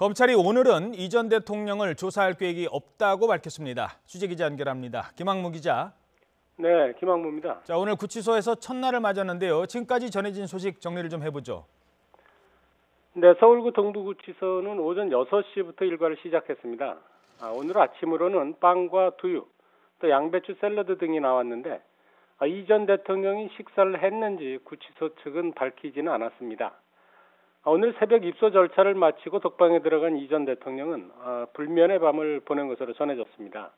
검찰이 오늘은 이 전 대통령을 조사할 계획이 없다고 밝혔습니다. 취재기자 연결합니다. 김학무 기자. 네, 김학무입니다. 자, 오늘 구치소에서 첫날을 맞았는데요. 지금까지 전해진 소식 정리를 좀 해보죠. 네, 서울구 동부구치소는 오전 6시부터 일과를 시작했습니다. 오늘 아침으로는 빵과 두유, 또 양배추 샐러드 등이 나왔는데 이 전 대통령이 식사를 했는지 구치소 측은 밝히지는 않았습니다. 오늘 새벽 입소 절차를 마치고 독방에 들어간 이 전 대통령은 불면의 밤을 보낸 것으로 전해졌습니다.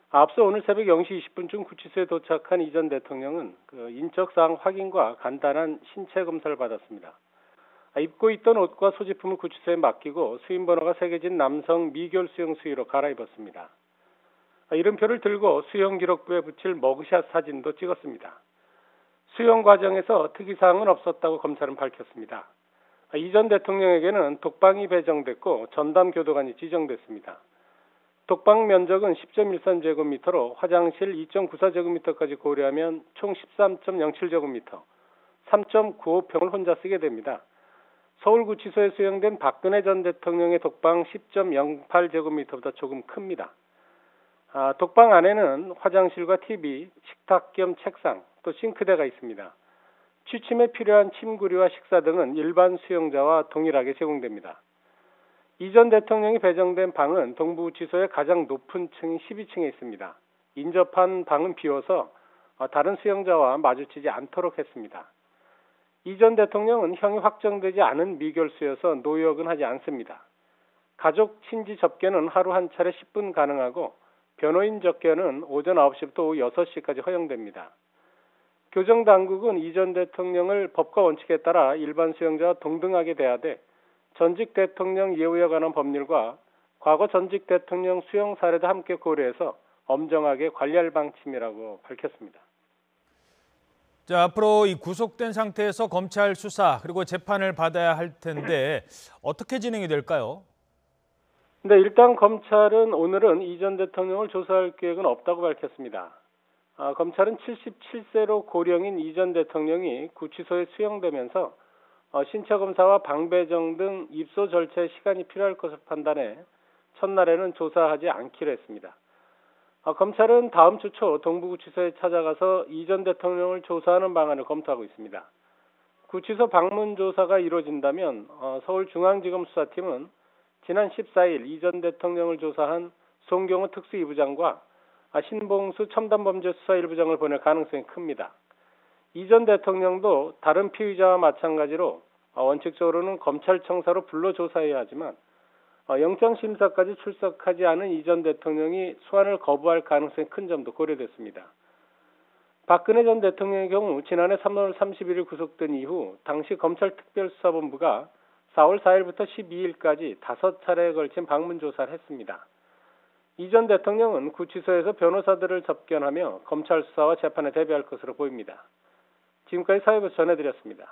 앞서 오늘 새벽 0시 20분쯤 구치소에 도착한 이 전 대통령은 인적사항 확인과 간단한 신체 검사를 받았습니다. 입고 있던 옷과 소지품을 구치소에 맡기고 수임번호가 새겨진 남성 미결 수용 수의로 갈아입었습니다. 이름표를 들고 수용 기록부에 붙일 머그샷 사진도 찍었습니다. 수용 과정에서 특이사항은 없었다고 검찰은 밝혔습니다. 이 전 대통령에게는 독방이 배정됐고 전담 교도관이 지정됐습니다. 독방 면적은 10.13제곱미터로 화장실 2.94제곱미터까지 고려하면 총 13.07제곱미터, 3.95평을 혼자 쓰게 됩니다. 서울구치소에 수용된 박근혜 전 대통령의 독방 10.08제곱미터보다 조금 큽니다. 독방 안에는 화장실과 TV, 식탁 겸 책상, 또 싱크대가 있습니다. 취침에 필요한 침구류와 식사 등은 일반 수용자와 동일하게 제공됩니다. 이 전 대통령이 배정된 방은 동부구치소의 가장 높은 층인 12층에 있습니다. 인접한 방은 비워서 다른 수용자와 마주치지 않도록 했습니다. 이 전 대통령은 형이 확정되지 않은 미결수여서 노역은 하지 않습니다. 가족 친지 접견은 하루 한 차례 10분 가능하고 변호인 접견은 오전 9시부터 오후 6시까지 허용됩니다. 교정당국은 이 전 대통령을 법과 원칙에 따라 일반 수용자와 동등하게 대하되 전직 대통령 예우에 관한 법률과 과거 전직 대통령 수용 사례도 함께 고려해서 엄정하게 관리할 방침이라고 밝혔습니다. 자, 앞으로 이 구속된 상태에서 검찰 수사 그리고 재판을 받아야 할 텐데 어떻게 진행이 될까요? 네, 일단 검찰은 오늘은 이 전 대통령을 조사할 계획은 없다고 밝혔습니다. 검찰은 77세로 고령인 이 전 대통령이 구치소에 수용되면서 신체 검사와 방 배정 등 입소 절차에 시간이 필요할 것을 판단해 첫날에는 조사하지 않기로 했습니다. 검찰은 다음 주 초 동부구치소에 찾아가서 이 전 대통령을 조사하는 방안을 검토하고 있습니다. 구치소 방문 조사가 이루어진다면 서울중앙지검 수사팀은 지난 14일 이 전 대통령을 조사한 송경호 특수이부장과 신봉수 첨단범죄수사 1부장을 보낼 가능성이 큽니다. 이 전 대통령도 다른 피의자와 마찬가지로 원칙적으로는 검찰청사로 불러 조사해야 하지만 영장심사까지 출석하지 않은 이 전 대통령이 소환을 거부할 가능성이 큰 점도 고려됐습니다. 박근혜 전 대통령의 경우 지난해 3월 31일 구속된 이후 당시 검찰특별수사본부가 4월 4일부터 12일까지 5차례에 걸친 방문조사를 했습니다. 이 전 대통령은 구치소에서 변호사들을 접견하며 검찰 수사와 재판에 대비할 것으로 보입니다. 지금까지 사회부에서 전해드렸습니다.